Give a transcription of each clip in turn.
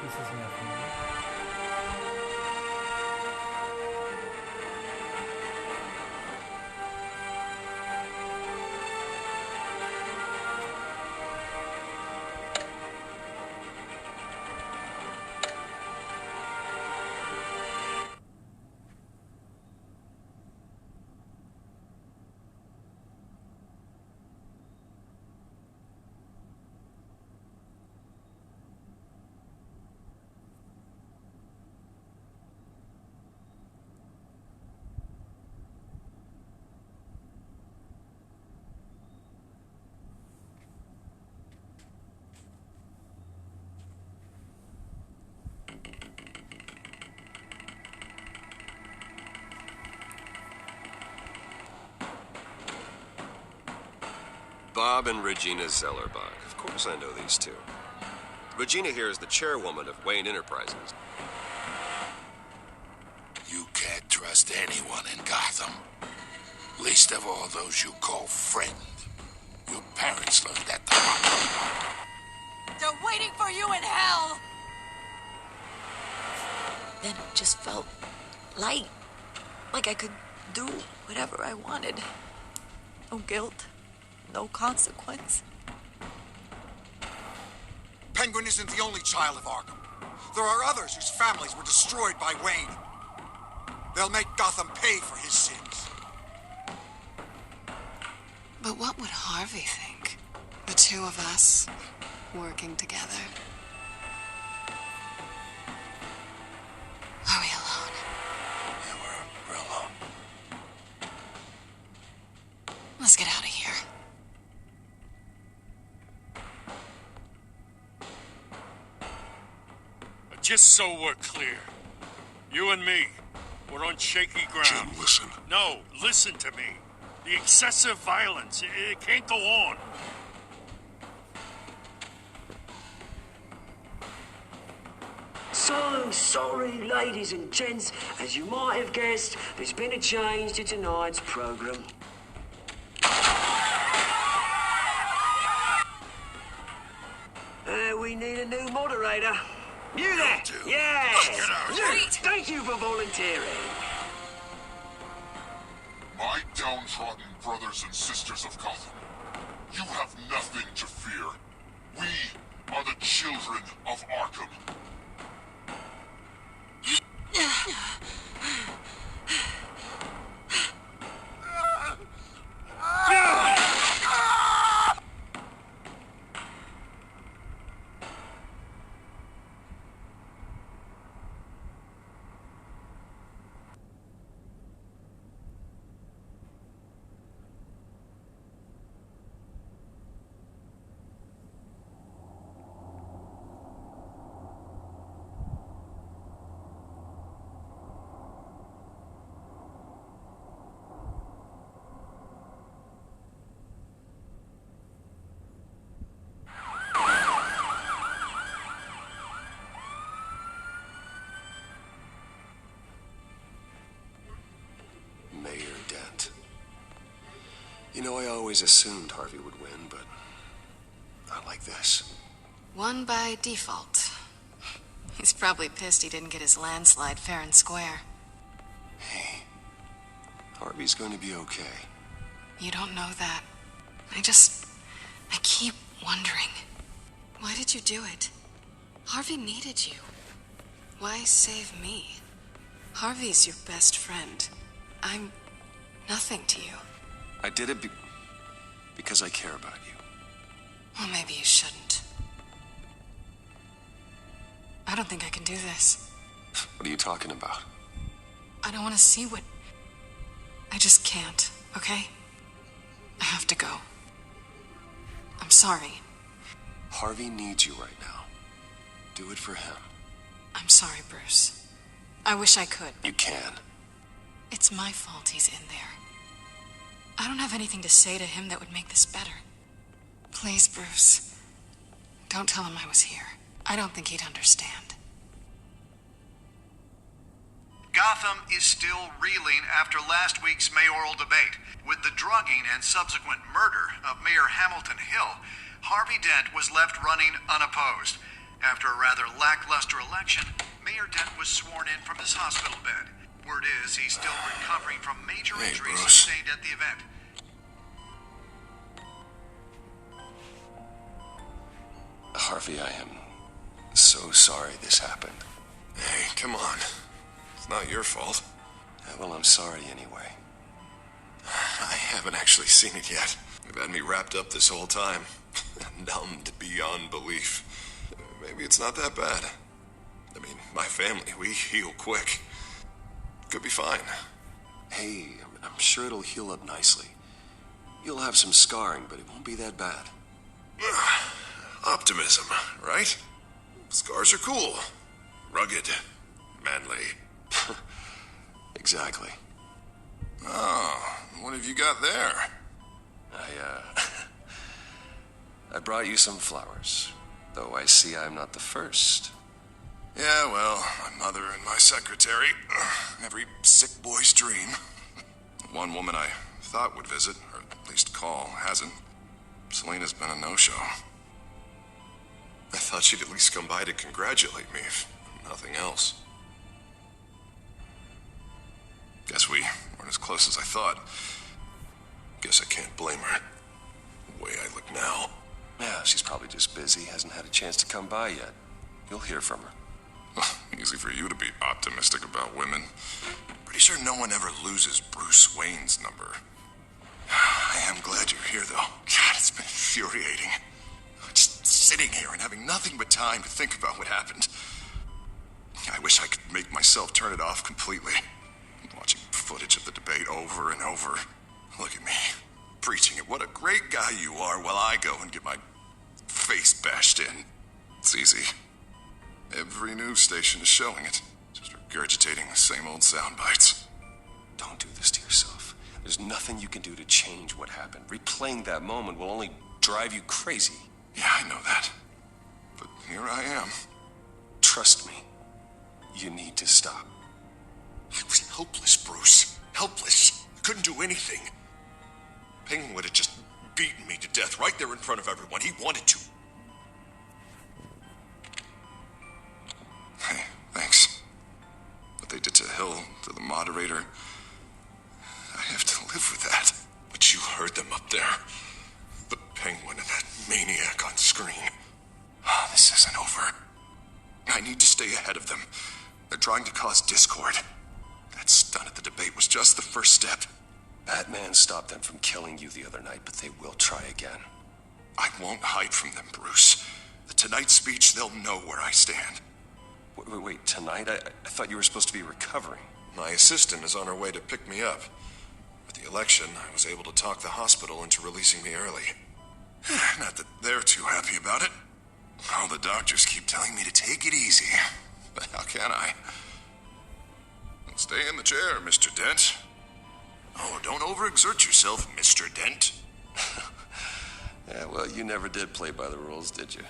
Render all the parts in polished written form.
This is nothing. Bob and Regina Zellerbach. Of course I know these two. Regina here is the chairwoman of Wayne Enterprises. You can't trust anyone in Gotham. Least of all those you call friend. Your parents learned that the hard way. They're waiting for you in hell! Then it just felt light. Like I could do whatever I wanted. No guilt. No consequence. Penguin isn't the only child of Arkham. There are others whose families were destroyed by Wayne. They'll make Gotham pay for his sins. But what would Harvey think? The two of us working together. Are we alone? Yeah, we're alone. Let's get out of here. Just so we're clear, you and me, we're on shaky ground. Jim, listen. No, listen to me. The excessive violence, it can't go on. So sorry, ladies and gents. As you might have guessed, there's been a change to tonight's program. We need a new moderator. You there? Yes! Thank you for volunteering. My downtrodden brothers and sisters of Gotham, you have nothing to fear. We are the children of Arkham. You know, I always assumed Harvey would win, but not like this. Won by default. He's probably pissed he didn't get his landslide fair and square. Hey, Harvey's going to be okay. You don't know that. I keep wondering. Why did you do it? Harvey needed you. Why save me? Harvey's your best friend. I'm nothing to you. I did it because I care about you. Well, maybe you shouldn't. I don't think I can do this. What are you talking about? I don't want to see what... I just can't, okay? I have to go. I'm sorry. Harvey needs you right now. Do it for him. I'm sorry, Bruce. I wish I could. You can. It's my fault he's in there. I don't have anything to say to him that would make this better. Please, Bruce. Don't tell him I was here. I don't think he'd understand. Gotham is still reeling after last week's mayoral debate. With the drugging and subsequent murder of Mayor Hamilton Hill, Harvey Dent was left running unopposed. After a rather lackluster election, Mayor Dent was sworn in from his hospital bed. Word is he's still recovering from major injuries sustained at the event. Harvey, I am so sorry this happened. Hey, come on. It's not your fault. Yeah, well, I'm sorry anyway. I haven't actually seen it yet. They've had me wrapped up this whole time. Numbed beyond belief. Maybe it's not that bad. I mean, my family, we heal quick. Could be fine. Hey, I'm sure it'll heal up nicely. You'll have some scarring, but it won't be that bad. Optimism, right? Scars are cool. Rugged. Manly. Exactly. Oh, what have you got there? I brought you some flowers, though I see I'm not the first. Yeah, well, my mother and my secretary. Every sick boy's dream. One woman I thought would visit, or at least call, hasn't. Selena's been a no-show. I thought she'd at least come by to congratulate me, if nothing else. Guess we weren't as close as I thought. Guess I can't blame her. The way I look now. Yeah, she's probably just busy, hasn't had a chance to come by yet. You'll hear from her. Easy for you to be optimistic about women. Pretty sure no one ever loses Bruce Wayne's number. I am glad you're here, though. God, it's been infuriating. Just sitting here and having nothing but time to think about what happened. I wish I could make myself turn it off completely. Watching footage of the debate over and over. Look at me, preaching it. What a great guy you are, while I go and get my face bashed in. It's easy. Every news station is showing it. Just regurgitating the same old sound bites. Don't do this to yourself. There's nothing you can do to change what happened. Replaying that moment will only drive you crazy. Yeah, I know that. But here I am. Trust me. You need to stop. I was helpless, Bruce. Helpless. Couldn't do anything. Penguin would have just beaten me to death right there in front of everyone. He wanted to. Hey, thanks. What they did to Hill, to the moderator, I have to live with that. But you heard them up there. The Penguin and that maniac on screen. This isn't over. I need to stay ahead of them. They're trying to cause discord. That stunt at the debate was just the first step. Batman stopped them from killing you the other night, but they will try again. I won't hide from them, Bruce. The Tonight speech, they'll know where I stand. Wait, tonight? I thought you were supposed to be recovering. My assistant is on her way to pick me up. With the election, I was able to talk the hospital into releasing me early. Not that they're too happy about it. All the doctors keep telling me to take it easy. But how can I? Stay in the chair, Mr. Dent. Oh, don't overexert yourself, Mr. Dent. Yeah, well, you never did play by the rules, did you?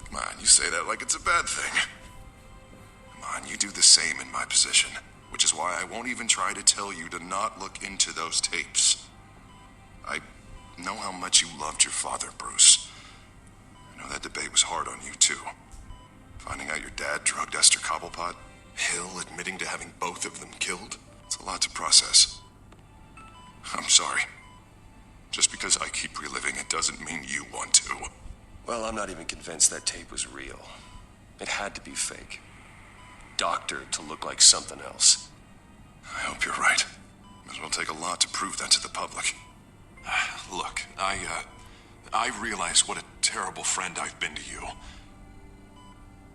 Come on, you say that like it's a bad thing. Come on, you do the same in my position, which is why I won't even try to tell you to not look into those tapes. I know how much you loved your father, Bruce. I know that debate was hard on you, too. Finding out your dad drugged Esther Cobblepot, Hill admitting to having both of them killed, it's a lot to process. I'm sorry. Just because I keep reliving it doesn't mean you want to. Well, I'm not even convinced that tape was real. It had to be fake. Doctored to look like something else. I hope you're right. It will take a lot to prove that to the public. Look, I realize what a terrible friend I've been to you.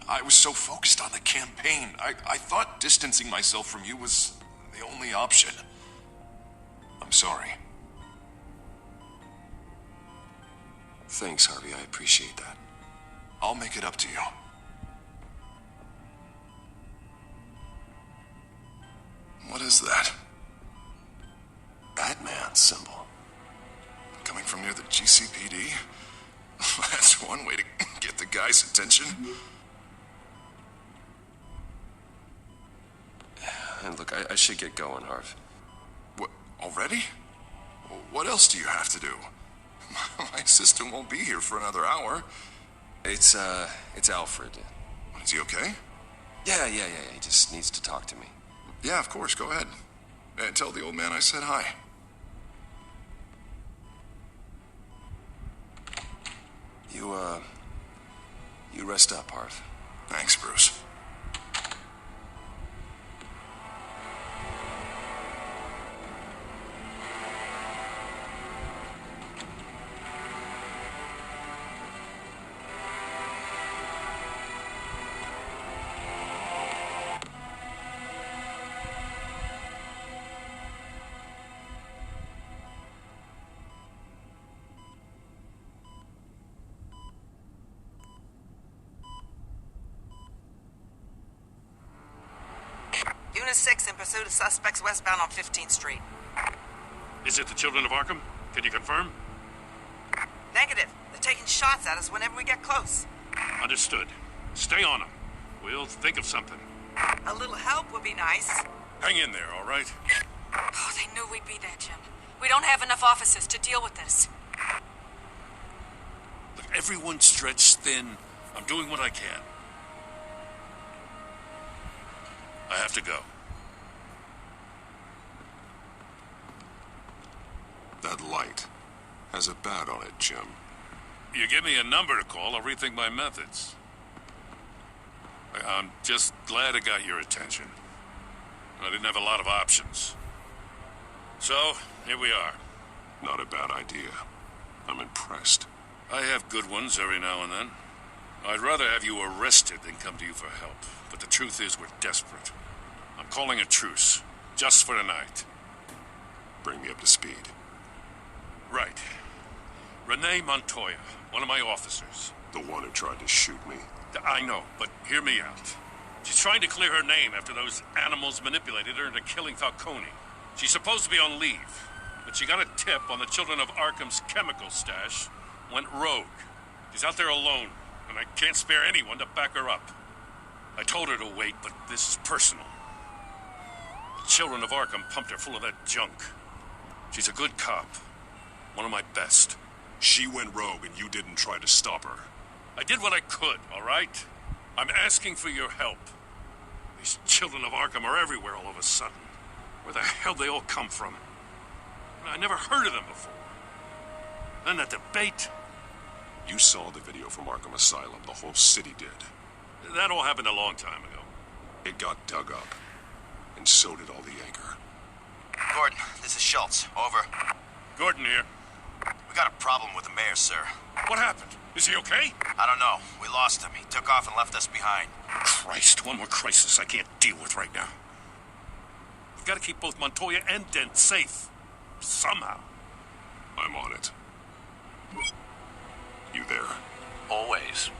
I was so focused on the campaign. I thought distancing myself from you was the only option. I'm sorry. Thanks, Harvey. I appreciate that. I'll make it up to you. What is that? Batman symbol. Coming from near the GCPD? That's one way to get the guy's attention. And look, I should get going, Harv. What, already? What else do you have to do? My assistant won't be here for another hour. It's Alfred. Is he okay? Yeah. He just needs to talk to me. Yeah, of course. Go ahead. And tell the old man I said hi. You rest up, Harv. Thanks, Bruce. Unit 6 in pursuit of suspects westbound on 15th Street. Is it the Children of Arkham? Can you confirm? Negative. They're taking shots at us whenever we get close. Understood. Stay on them. We'll think of something. A little help would be nice. Hang in there, all right? Oh, they knew we'd be there, Jim. We don't have enough officers to deal with this. Look, everyone's stretched thin. I'm doing what I can. I have to go. That light has a bat on it, Jim. You give me a number to call, I'll rethink my methods. I'm just glad it got your attention. I didn't have a lot of options. So, here we are. Not a bad idea. I'm impressed. I have good ones every now and then. I'd rather have you arrested than come to you for help. But the truth is, we're desperate. I'm calling a truce, just for tonight. Bring me up to speed. Right. Renee Montoya, one of my officers. The one who tried to shoot me? I know, but hear me out. She's trying to clear her name after those animals manipulated her into killing Falcone. She's supposed to be on leave, but she got a tip on the Children of Arkham's chemical stash, went rogue. She's out there alone, and I can't spare anyone to back her up. I told her to wait, but this is personal. The Children of Arkham pumped her full of that junk. She's a good cop. One of my best. She went rogue and you didn't try to stop her. I did what I could, all right? I'm asking for your help. These Children of Arkham are everywhere all of a sudden. Where the hell they all come from? I never heard of them before. Then that debate. You saw the video from Arkham Asylum. The whole city did. That all happened a long time ago. It got dug up. And so did all the anger. Gordon, this is Schultz. Over. Gordon here. We got a problem with the mayor, sir. What happened? Is he okay? I don't know. We lost him. He took off and left us behind. Christ, one more crisis I can't deal with right now. We've got to keep both Montoya and Dent safe. Somehow. I'm on it. You there? Always.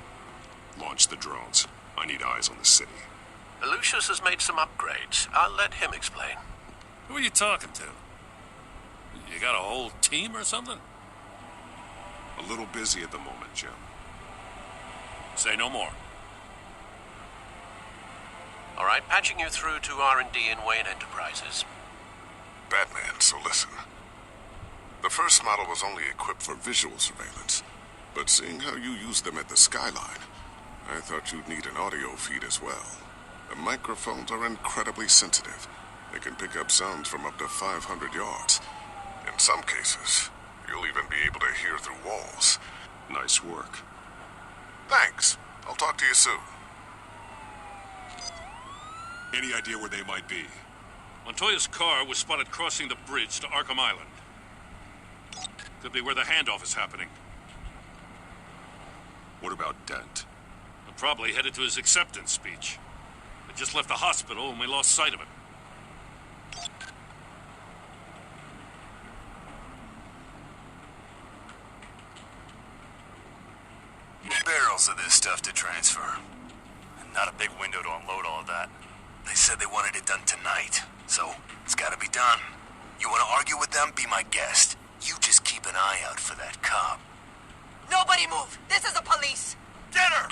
Launch the drones. I need eyes on the city. Lucius has made some upgrades. I'll let him explain. Who are you talking to? You got a whole team or something? A little busy at the moment, Jim. Say no more. All right, patching you through to R&D in Wayne Enterprises. Batman, so listen. The first model was only equipped for visual surveillance, but seeing how you use them at the skyline, I thought you'd need an audio feed as well. The microphones are incredibly sensitive. They can pick up sounds from up to 500 yards. In some cases, you'll even be able to hear through walls. Nice work. Thanks. I'll talk to you soon. Any idea where they might be? Montoya's car was spotted crossing the bridge to Arkham Island. Could be where the handoff is happening. What about Dent? I'm probably headed to his acceptance speech. I just left the hospital and we lost sight of him. Barrels of this stuff to transfer. And not a big window to unload all of that. They said they wanted it done tonight, so it's gotta be done. You wanna argue with them? Be my guest. You just keep an eye out for that cop. Nobody move! This is the police! Get her!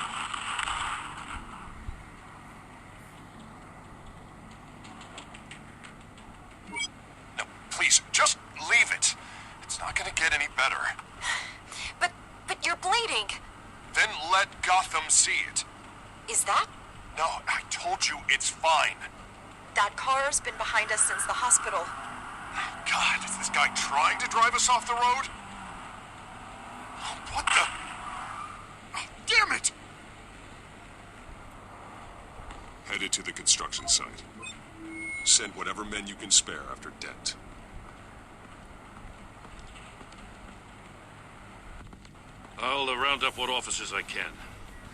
No, please, just leave it. It's not gonna get any better. But you're bleeding. Then let let Gotham see it. Is that? No, I told you it's fine. That car's been behind us since the hospital. God, is this guy trying to drive us off the road? What the? Oh, damn it! Headed to the construction site. Send whatever men you can spare after Dent. I'll round up what officers I can.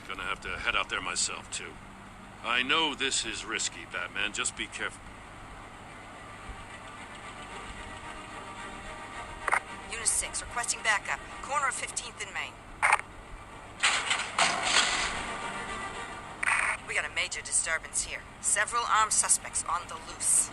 Gonna have to head out there myself, too. I know this is risky, Batman. Just be careful. Unit 6, requesting backup. Corner of 15th and Main. We got a major disturbance here. Several armed suspects on the loose.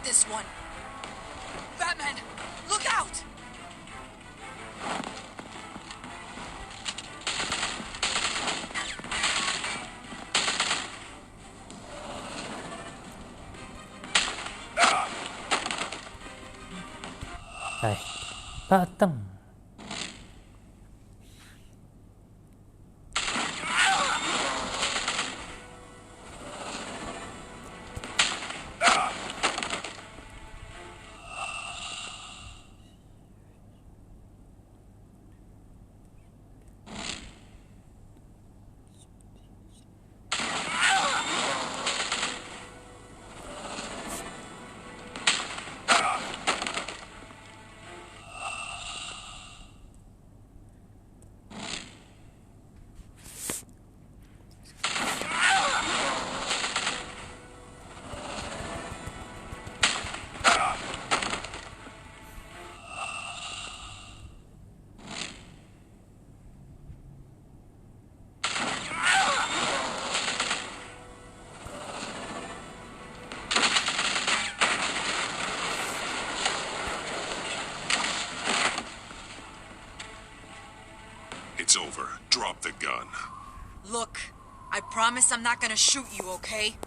This one. Batman, look out! Đây, patang. It's over. Drop the gun. Look, I promise I'm not gonna shoot you, okay?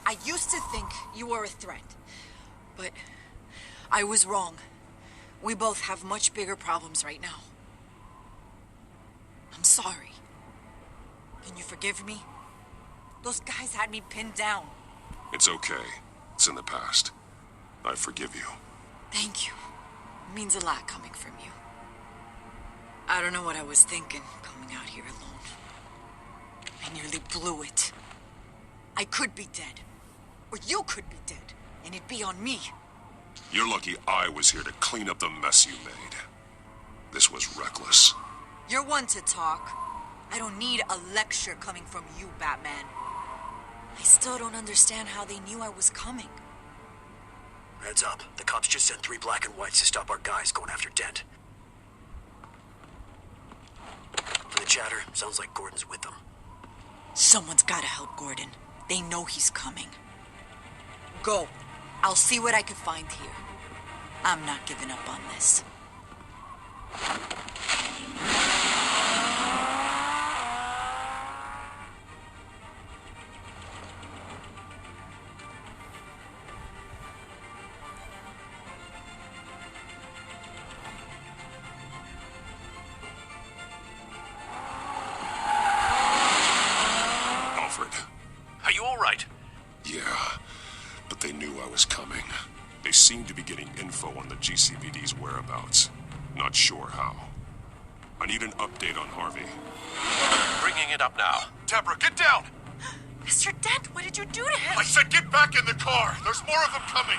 I used to think you were a threat, but I was wrong. We both have much bigger problems right now. I'm sorry. Can you forgive me? Those guys had me pinned down. It's okay. It's in the past. I forgive you. Thank you. It means a lot coming from you. I don't know what I was thinking coming out here alone. I nearly blew it. I could be dead. Or you could be dead. And it'd be on me. You're lucky I was here to clean up the mess you made. This was reckless. You're one to talk. I don't need a lecture coming from you, Batman. I still don't understand how they knew I was coming. Heads up. The cops just sent 3 black and whites to stop our guys going after Dent. From the chatter, sounds like Gordon's with them. Someone's gotta help Gordon. They know he's coming. Go. I'll see what I can find here. I'm not giving up on this. the GCPD's whereabouts. Not sure how. I need an update on Harvey. Bringing it up now. Deborah, get down! Mr. Dent, what did you do to him? I said get back in the car! There's more of them coming!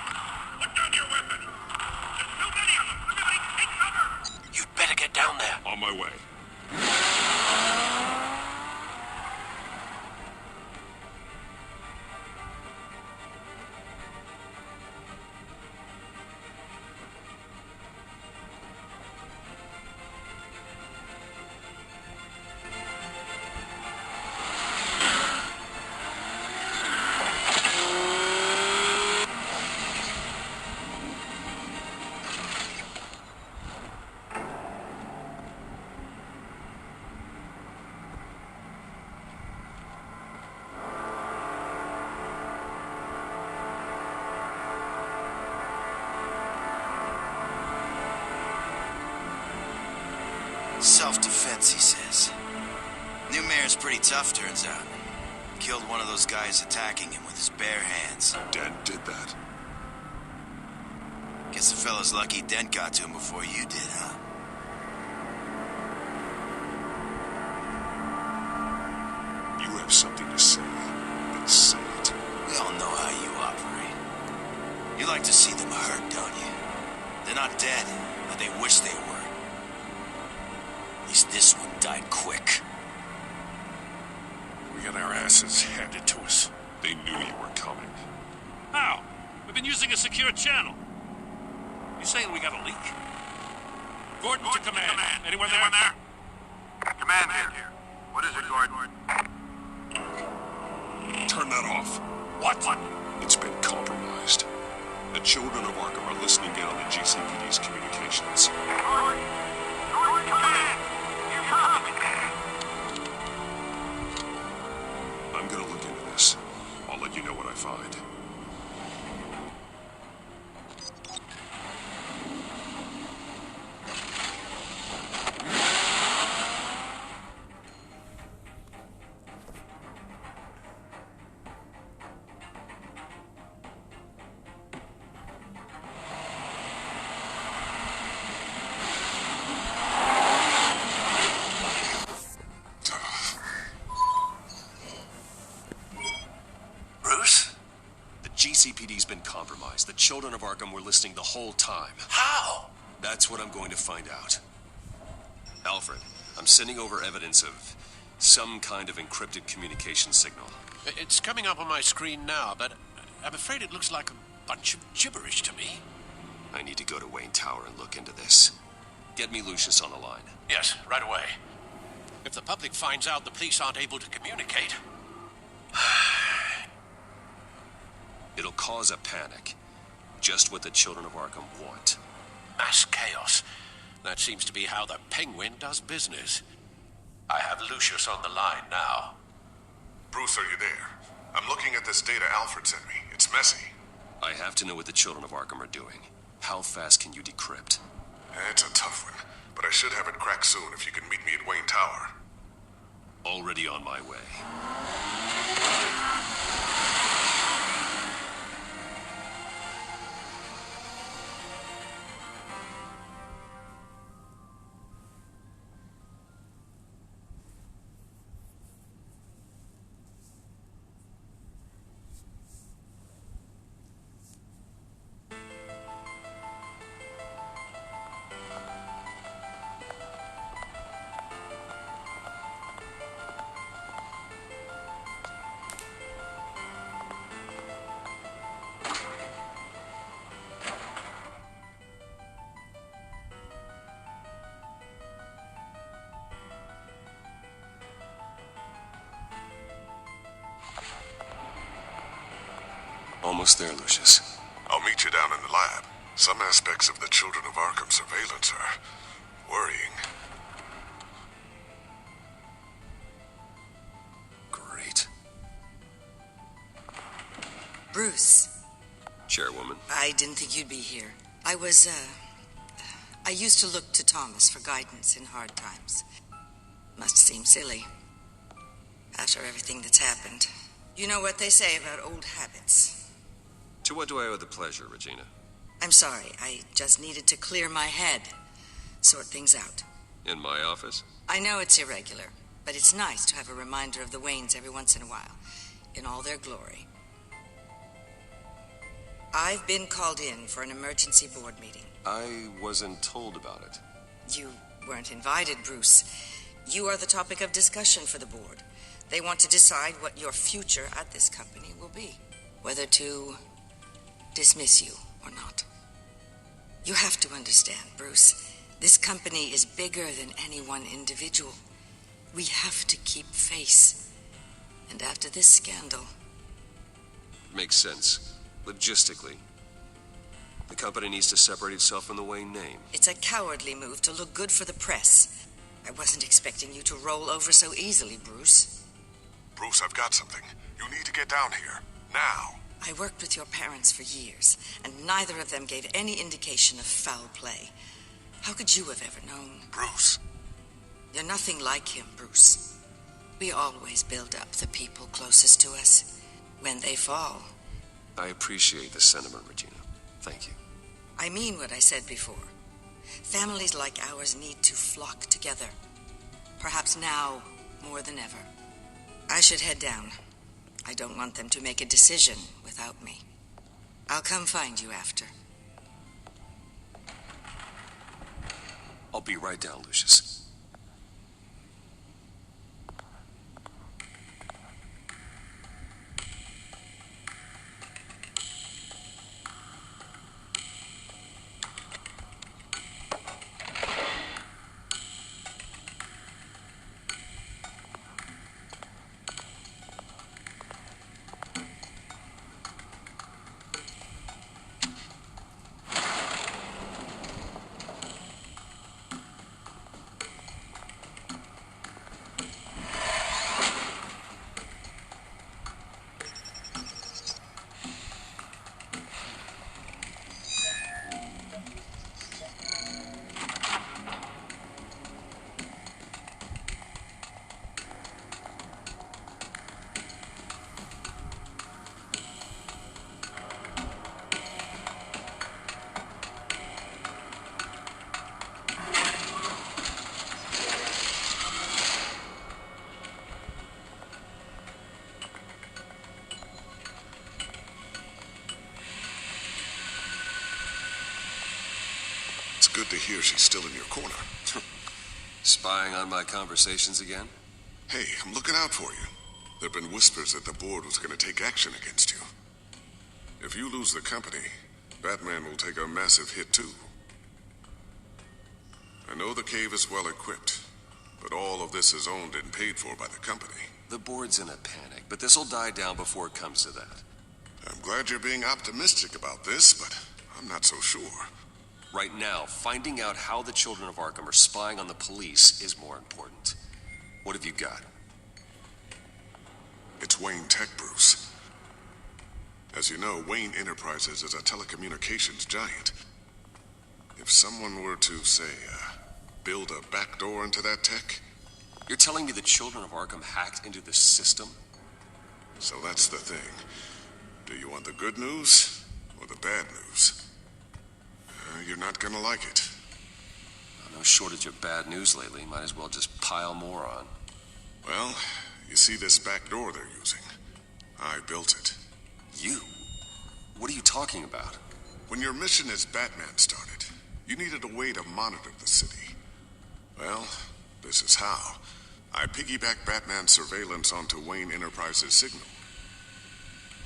Put down your weapon! There's too many of them! Everybody take cover! You'd better get down there. On my way. Self-defense, he says. New mayor's pretty tough, turns out. Killed one of those guys attacking him with his bare hands. Dent did that. Guess the fella's lucky Dent got to him before you did, huh? You have something to say. Then say it. We all know how you operate. You like to see them hurt, don't you? They're not dead, but they wish they were. At least this one died quick. We got our asses handed to us. They knew you were coming. How? We've been using a secure channel. You saying we got a leak? Gordon to command. Anyone there? Command here. What is it, Gordon? Turn that off. What? It's been compromised. The children of Arkham are listening in on the GCPD's communications. I'm gonna look into this. I'll let you know what I find. GCPD's been compromised. The children of Arkham were listening the whole time. How? That's what I'm going to find out. Alfred, I'm sending over evidence of some kind of encrypted communication signal. It's coming up on my screen now, but I'm afraid it looks like a bunch of gibberish to me. I need to go to Wayne Tower and look into this. Get me Lucius on the line. Yes, right away. If the public finds out the police aren't able to communicate... It'll cause a panic. Just what the children of Arkham want. Mass chaos. That seems to be how the Penguin does business. I have Lucius on the line now. Bruce, are you there? I'm looking at this data Alfred sent me. It's messy. I have to know what the children of Arkham are doing. How fast can you decrypt? It's a tough one, but I should have it cracked soon if you can meet me at Wayne Tower. Already on my way. Almost there, Lucius. I'll meet you down in the lab. Some aspects of the Children of Arkham surveillance are worrying. Great. Bruce. Chairwoman. I didn't think you'd be here. I used to look to Thomas for guidance in hard times. Must seem silly. After everything that's happened. You know what they say about old habits. To what do I owe the pleasure, Regina? I'm sorry. I just needed to clear my head. Sort things out. In my office? I know it's irregular, but it's nice to have a reminder of the Waynes every once in a while, in all their glory. I've been called in for an emergency board meeting. I wasn't told about it. You weren't invited, Bruce. You are the topic of discussion for the board. They want to decide what your future at this company will be. Whether to dismiss you or not. You have to understand, Bruce. This company is bigger than any one individual. We have to keep face. And after this scandal... Makes sense. Logistically. The company needs to separate itself from the Wayne name. It's a cowardly move to look good for the press. I wasn't expecting you to roll over so easily, Bruce. Bruce, I've got something. You need to get down here. Now. I worked with your parents for years, and neither of them gave any indication of foul play. How could you have ever known? Bruce. You're nothing like him, Bruce. We always build up the people closest to us. When they fall... I appreciate the sentiment, Regina. Thank you. I mean what I said before. Families like ours need to flock together. Perhaps now more than ever. I should head down. I don't want them to make a decision without me. I'll come find you after. I'll be right down, Lucius. Good to hear she's still in your corner. Spying on my conversations again? Hey, I'm looking out for you. There have been whispers that the board was going to take action against you. If you lose the company, Batman will take a massive hit too. I know the cave is well equipped, but all of this is owned and paid for by the company. The board's in a panic, but this'll die down before it comes to that. I'm glad you're being optimistic about this, but I'm not so sure. Right now, finding out how the children of Arkham are spying on the police is more important. What have you got? It's Wayne Tech, Bruce. As you know, Wayne Enterprises is a telecommunications giant. If someone were to, say, build a backdoor into that tech... You're telling me the children of Arkham hacked into the system? So that's the thing. Do you want the good news or the bad news? You're not gonna like it. No shortage of bad news lately. Might as well just pile more on. Well, you see this back door they're using? I built it. You? What are you talking about? When your mission as Batman started, you needed a way to monitor the city. Well, this is how. I piggybacked Batman's surveillance onto Wayne Enterprises' signal.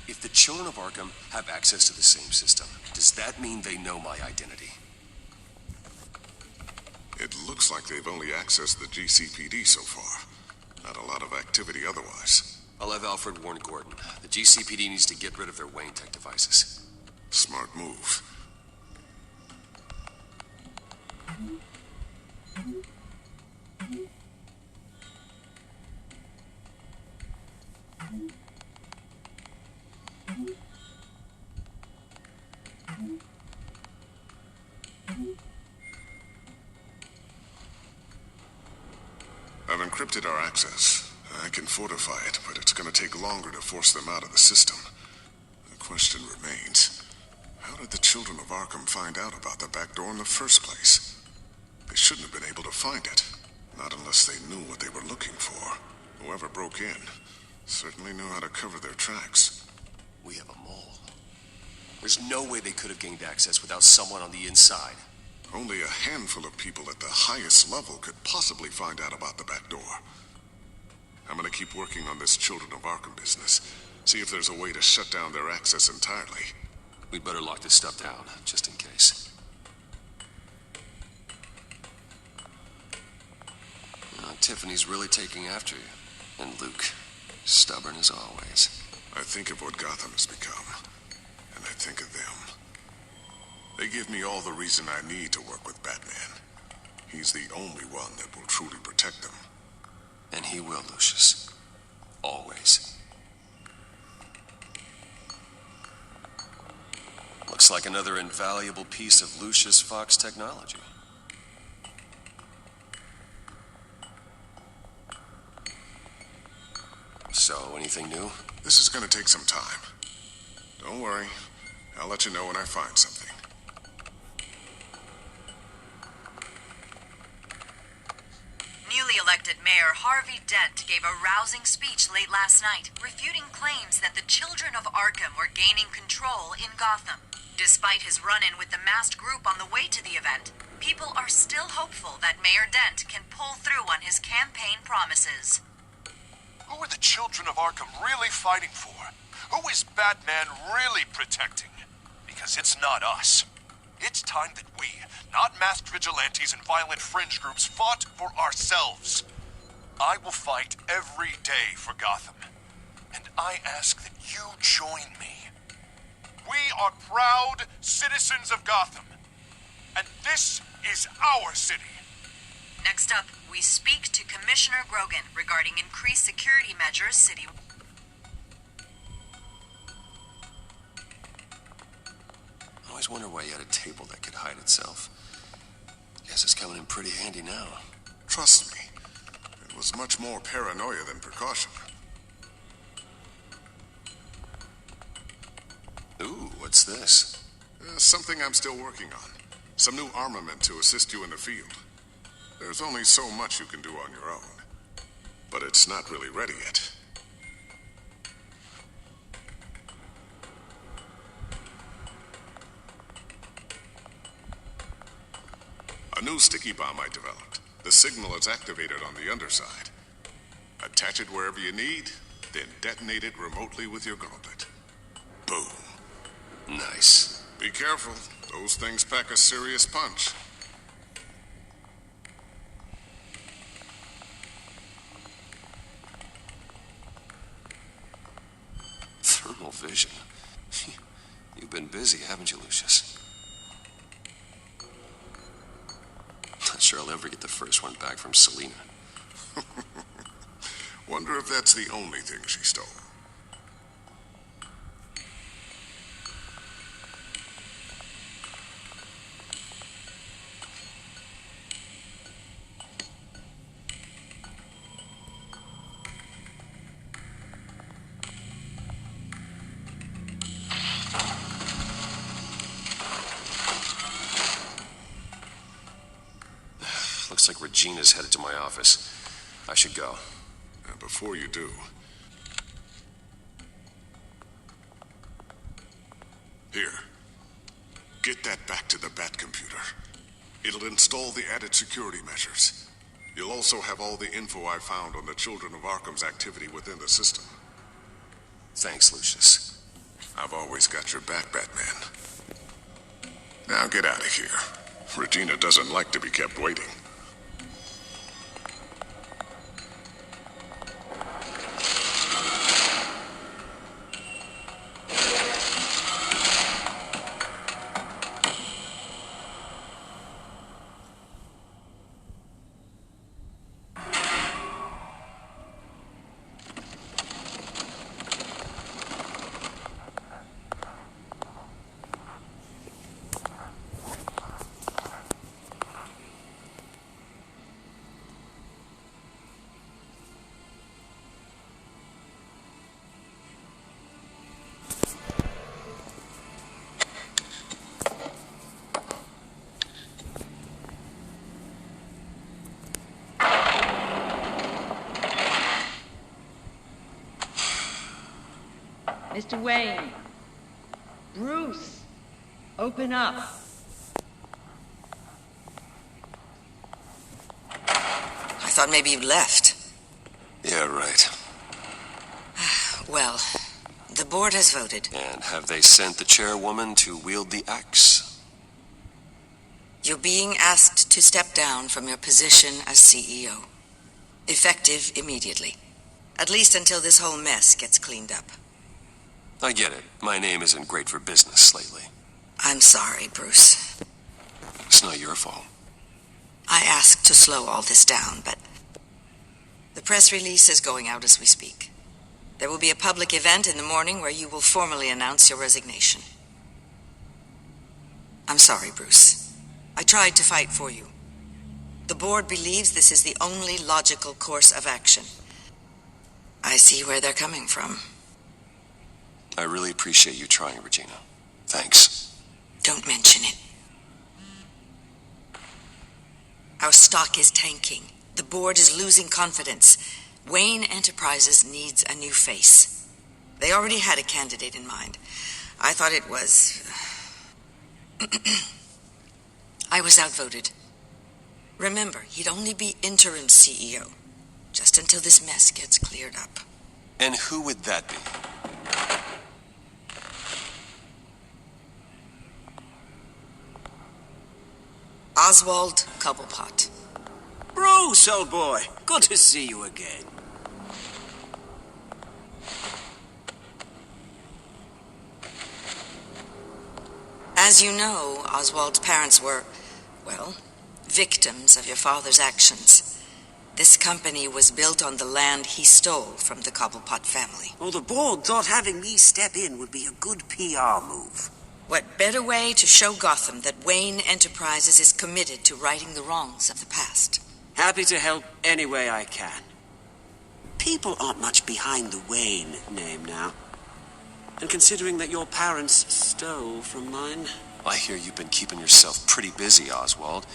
If the children of Arkham have access to the same system, does that mean they know my identity? It looks like they've only accessed the GCPD so far. Not a lot of activity otherwise. I'll have Alfred warn Gordon. The GCPD needs to get rid of their Wayne Tech devices. Smart move. I've encrypted our access. I can fortify it, but it's going to take longer to force them out of the system. The question remains, how How did the children of Arkham find out about the back door in the first place? They shouldn't have been able to find it. Not unless they knew what they were looking for. Whoever broke in certainly knew how to cover their tracks. We have a mole. There's no way they could have gained access without someone on the inside. Only a handful of people at the highest level could possibly find out about the back door. I'm gonna keep working on this Children of Arkham business. See if there's a way to shut down their access entirely. We'd better lock this stuff down, just in case. Tiffany's really taking after you. And Luke, stubborn as always. I think of what Gotham has become, and I think of them. They give me all the reason I need to work with Batman. He's the only one that will truly protect them. And he will, Lucius. Always. Looks like another invaluable piece of Lucius Fox technology. So, anything new? This is gonna take some time. Don't worry. I'll let you know when I find something. Newly elected Mayor Harvey Dent gave a rousing speech late last night, refuting claims that the children of Arkham were gaining control in Gotham. Despite his run-in with the masked group on the way to the event, people are still hopeful that Mayor Dent can pull through on his campaign promises. Who are the children of Arkham really fighting for? Who is Batman really protecting? Because it's not us. It's time that we, not masked vigilantes and violent fringe groups, fought for ourselves. I will fight every day for Gotham. And I ask that you join me. We are proud citizens of Gotham. And this is our city. Next up, we speak to Commissioner Grogan regarding increased security measures city. I always wonder why you had a table that could hide itself. Guess it's coming in pretty handy now. Trust me, it was much more paranoia than precaution. Ooh, what's this? Something I'm still working on. Some new armament to assist you in the field. There's only so much you can do on your own. But it's not really ready yet. A new sticky bomb I developed. The signal is activated on the underside. Attach it wherever you need, then detonate it remotely with your gauntlet. Boom. Nice. Be careful. Those things pack a serious punch. Thermal vision. You've been busy, haven't you, Lucius? Not sure I'll ever get the first one back from Selina. Wonder if that's the only thing she stole. Looks like Regina's headed to my office. I should go. And before you do... Here. Get that back to the Bat computer. It'll install the added security measures. You'll also have all the info I found on the Children of Arkham's activity within the system. Thanks, Lucius. I've always got your back, Batman. Now get out of here. Regina doesn't like to be kept waiting. Mr. Wayne. Bruce. Open up. I thought maybe you'd left. Yeah, right. Well, the board has voted. And have they sent the chairwoman to wield the axe? You're being asked to step down from your position as CEO. Effective immediately. At least until this whole mess gets cleaned up. I get it. My name isn't great for business lately. I'm sorry, Bruce. It's not your fault. I asked to slow all this down, but the press release is going out as we speak. There will be a public event in the morning where you will formally announce your resignation. I'm sorry, Bruce. I tried to fight for you. The board believes this is the only logical course of action. I see where they're coming from. I really appreciate you trying, Regina. Thanks. Don't mention it. Our stock is tanking. The board is losing confidence. Wayne Enterprises needs a new face. They already had a candidate in mind. I thought it was... I was outvoted. Remember, he'd only be interim CEO, just until this mess gets cleared up. And who would that be? Oswald Cobblepot. Bruce, old boy. Good to see you again. As you know, Oswald's parents were, well, victims of your father's actions. This company was built on the land he stole from the Cobblepot family. Well, the board thought having me step in would be a good PR move. What better way to show Gotham that Wayne Enterprises is committed to righting the wrongs of the past? Happy to help any way I can. People aren't much behind the Wayne name now. And considering that your parents stole from mine... I hear you've been keeping yourself pretty busy, Oswald.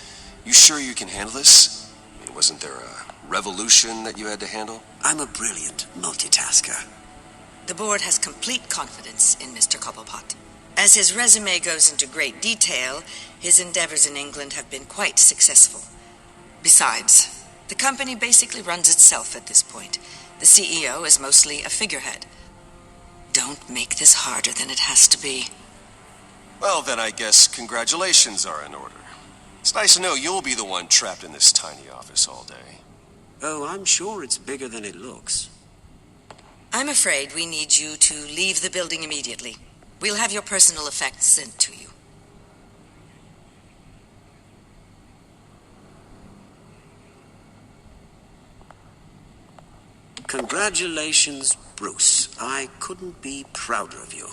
You sure you can handle this? I mean, wasn't there a revolution that you had to handle? I'm a brilliant multitasker. The board has complete confidence in Mr. Cobblepot. As his resume goes into great detail, his endeavors in England have been quite successful. Besides, the company basically runs itself at this point. The CEO is mostly a figurehead. Don't make this harder than it has to be. Well, then I guess congratulations are in order. It's nice to know you'll be the one trapped in this tiny office all day. Oh, I'm sure it's bigger than it looks. I'm afraid we need you to leave the building immediately. We'll have your personal effects sent to you. Congratulations, Bruce. I couldn't be prouder of you.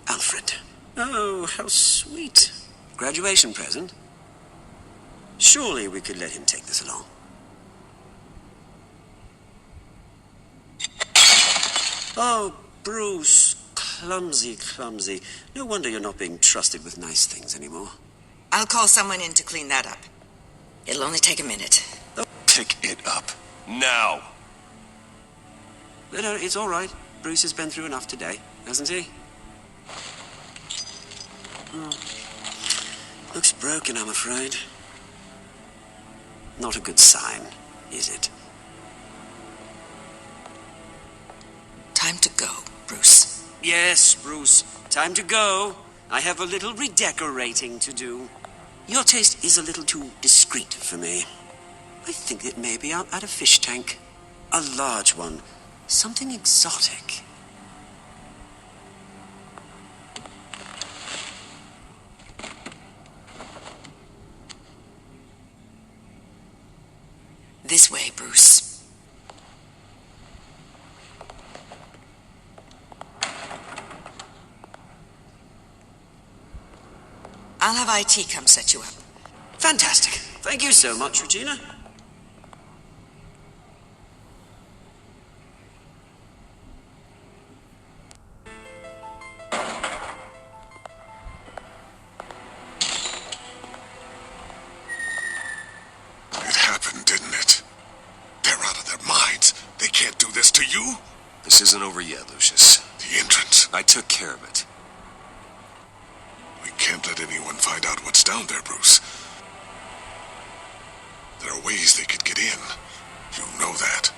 Alfred. Oh, how sweet. Graduation present? Surely we could let him take this along. Oh, Bruce. Clumsy, clumsy. No wonder you're not being trusted with nice things anymore. I'll call someone in to clean that up. It'll only take a minute. Pick it up. Now. No, it's all right. Bruce has been through enough today, hasn't he? Looks broken, I'm afraid. Not a good sign, is it? Time to go, Bruce. Yes, Bruce. Time to go. I have a little redecorating to do. Your taste is a little too discreet for me. I think that maybe I'll add a fish tank. A large one. Something exotic. This way, Bruce. I'll have IT come set you up. Fantastic. Thank you so much, Regina. It happened, didn't it? They're out of their minds. They can't do this to you. This isn't over yet, Lucius. The entrance. I took care of it. We can't let anyone find out what's down there, Bruce. There are ways they could get in. You know that.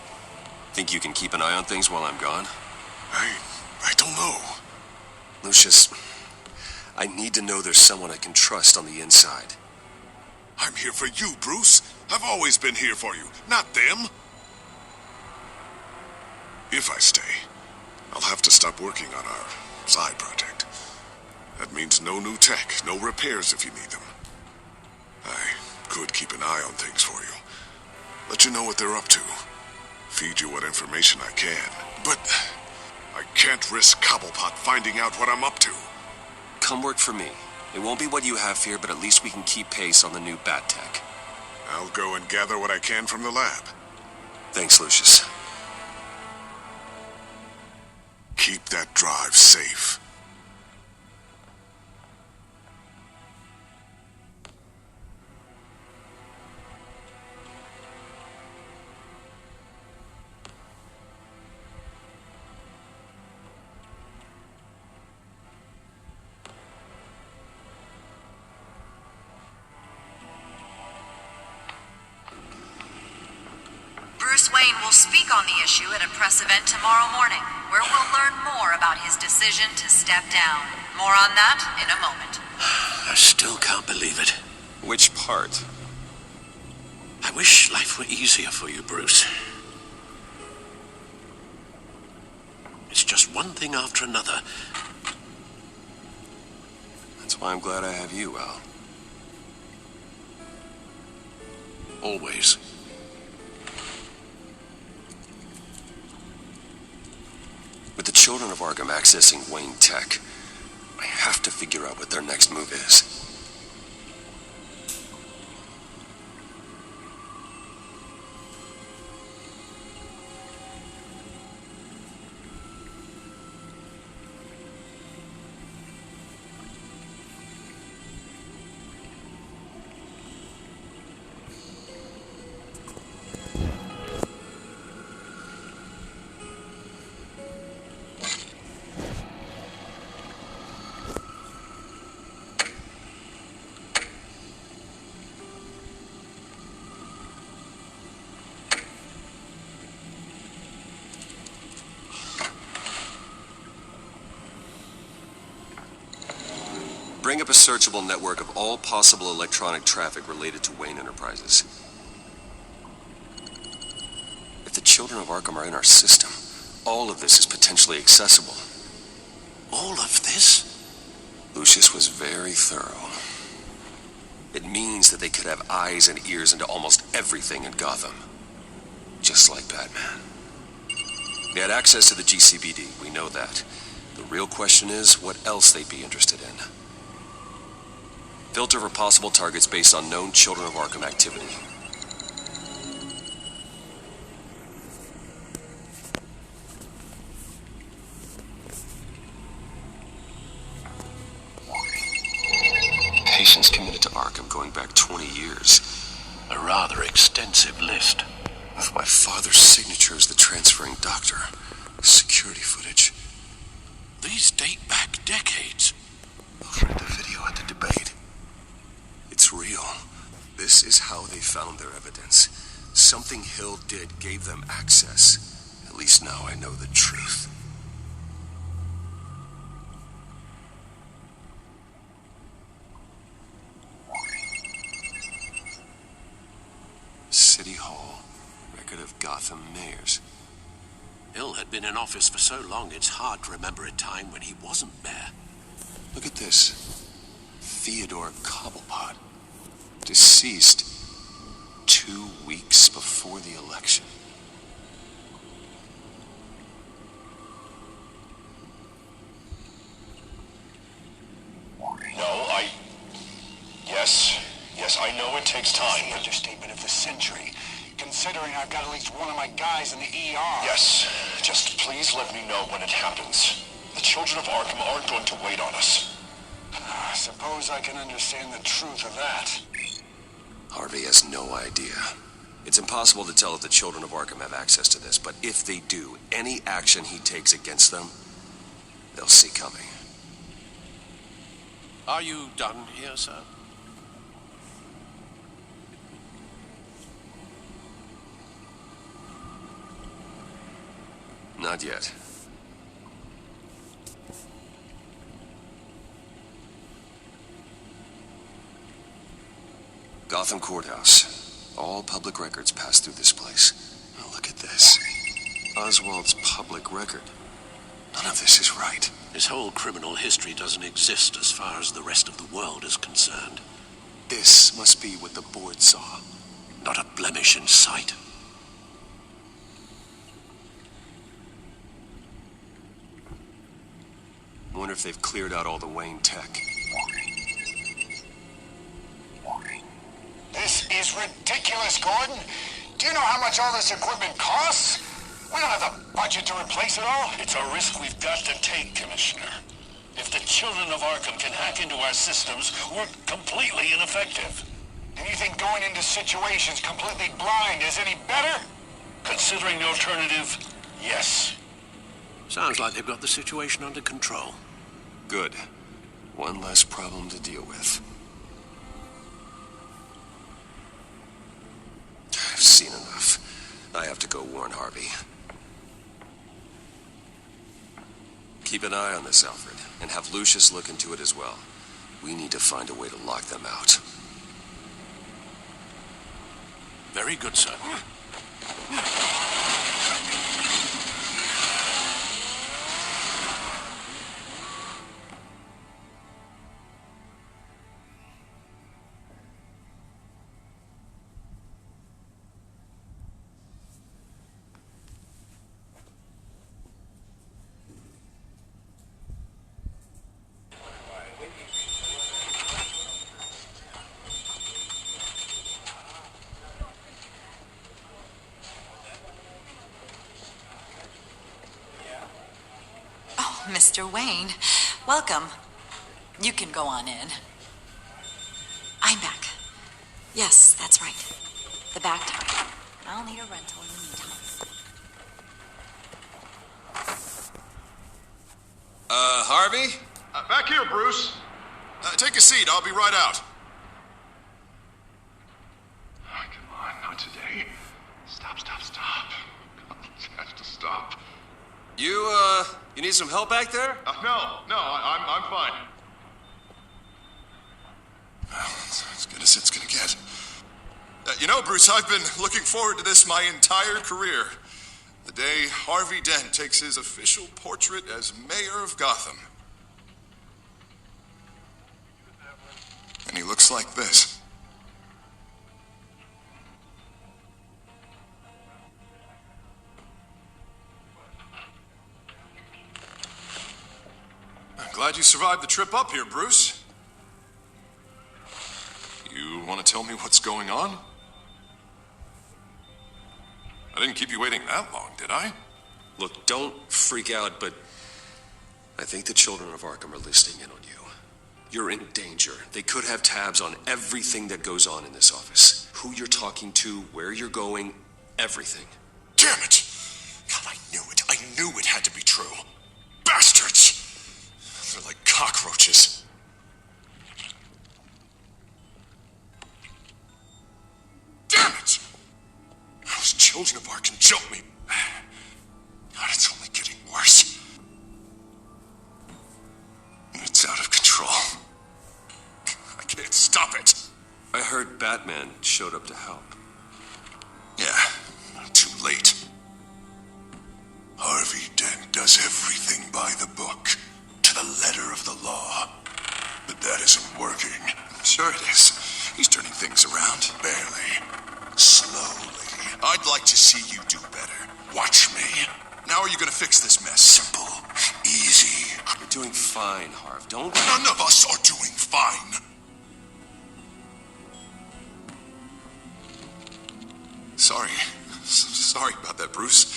Think you can keep an eye on things while I'm gone? I don't know. Lucius, I need to know there's someone I can trust on the inside. I'm here for you, Bruce. I've always been here for you, not them. If I stay, I'll have to stop working on our side project. That means no new tech, no repairs if you need them. I could keep an eye on things for you. Let you know what they're up to. Feed you what information I can. But I can't risk Cobblepot finding out what I'm up to. Come work for me. It won't be what you have here, but at least we can keep pace on the new bat tech. I'll go and gather what I can from the lab. Thanks, Lucius. Keep that drive safe. Bruce Wayne will speak on the issue at a press event tomorrow morning, where we'll learn more about his decision to step down. More on that in a moment. I still can't believe it. Which part? I wish life were easier for you, Bruce. It's just one thing after another. That's why I'm glad I have you, Al. Always. With the children of Arkham accessing Wayne Tech, I have to figure out what their next move is. Bring up a searchable network of all possible electronic traffic related to Wayne Enterprises. If the children of Arkham are in our system, all of this is potentially accessible. All of this? Lucius was very thorough. It means that they could have eyes and ears into almost everything in Gotham. Just like Batman. They had access to the GCPD, we know that. The real question is what else they'd be interested in. Filter for possible targets based on known Children of Arkham activity. Patients committed to Arkham going back 20 years. A rather extensive list. With my father's signature as the transferring doctor. Security footage. These date back decades. Look at the video at the debate. It's real. This is how they found their evidence. Something Hill did gave them access. At least now I know the truth. City Hall. Record of Gotham mayors. Hill had been in office for so long, it's hard to remember a time when he wasn't mayor. Look at this. Theodore Cobblepot. Deceased 2 weeks before the election. Yes, I know it takes time. The understatement of the century, considering I've got at least one of my guys in the ER. Yes, just please let me know when it happens. The children of Arkham aren't going to wait on us. I suppose I can understand the truth of that. Harvey has no idea. It's impossible to tell if the children of Arkham have access to this, but if they do, any action he takes against them they'll see coming. Are you done here, sir? Not yet. Gotham Courthouse. All public records pass through this place. Oh, look at this. Oswald's public record. None of this is right. His whole criminal history doesn't exist as far as the rest of the world is concerned. This must be what the board saw. Not a blemish in sight. I wonder if they've cleared out all the Wayne tech. This is ridiculous, Gordon. Do you know how much all this equipment costs? We don't have the budget to replace it all. It's a risk we've got to take, Commissioner. If the children of Arkham can hack into our systems, we're completely ineffective. And you think going into situations completely blind is any better? Considering the alternative, yes. Sounds like they've got the situation under control. Good. One less problem to deal with. I've seen enough. I have to go warn Harvey. Keep an eye on this, Alfred, and have Lucius look into it as well. We need to find a way to lock them out. Very good, sir. Mr. Wayne, welcome. You can go on in. I'm back. Yes, that's right. The back tire. I'll need a rental in the meantime. Harvey? Back here, Bruce. Take a seat. I'll be right out. Oh, come on, not today. Stop. God, it has to stop. You need some help back there? No, I'm fine. Well, it's as good as it's gonna get. You know, Bruce, I've been looking forward to this my entire career. The day Harvey Dent takes his official portrait as mayor of Gotham. And he looks like this. I'm glad you survived the trip up here, Bruce. You want to tell me what's going on? I didn't keep you waiting that long, did I? Look, don't freak out, but I think the children of Arkham are listening in on you. You're in danger. They could have tabs on everything that goes on in this office. Who you're talking to, where you're going, everything. Damn it! God, I knew it had to be true. Bastards! They're like cockroaches. Damn it! Those children of Arkham jumped me. God, it's only getting worse. It's out of control. I can't stop it. I heard Batman showed up to help. Yeah, too late. Harvey Dent does everything by the book, to the letter of the law. But that isn't working. Sure it is. He's turning things around. Barely. Slowly. I'd like to see you do better. Watch me. Now are you gonna fix this mess? Simple. Easy. You're doing fine, Harv. Don't... None of us are doing fine. Sorry about that, Bruce.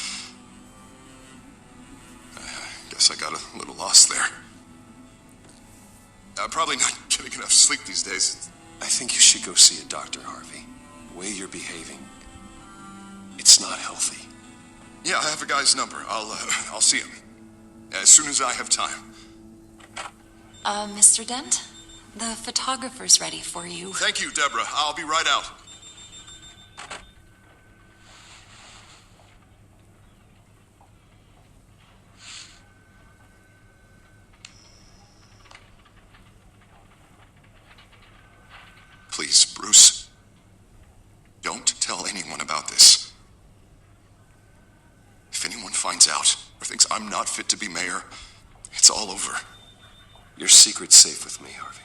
I guess I got a little lost there. I'm probably not getting enough sleep these days. I think you should go see a doctor, Harvey. The way you're behaving, it's not healthy. Yeah, I have a guy's number. I'll see him. As soon as I have time. Mr. Dent? The photographer's ready for you. Thank you, Deborah. I'll be right out. Please, Bruce. Don't tell anyone about this. If anyone finds out or thinks I'm not fit to be mayor, it's all over. Your secret's safe with me, Harvey.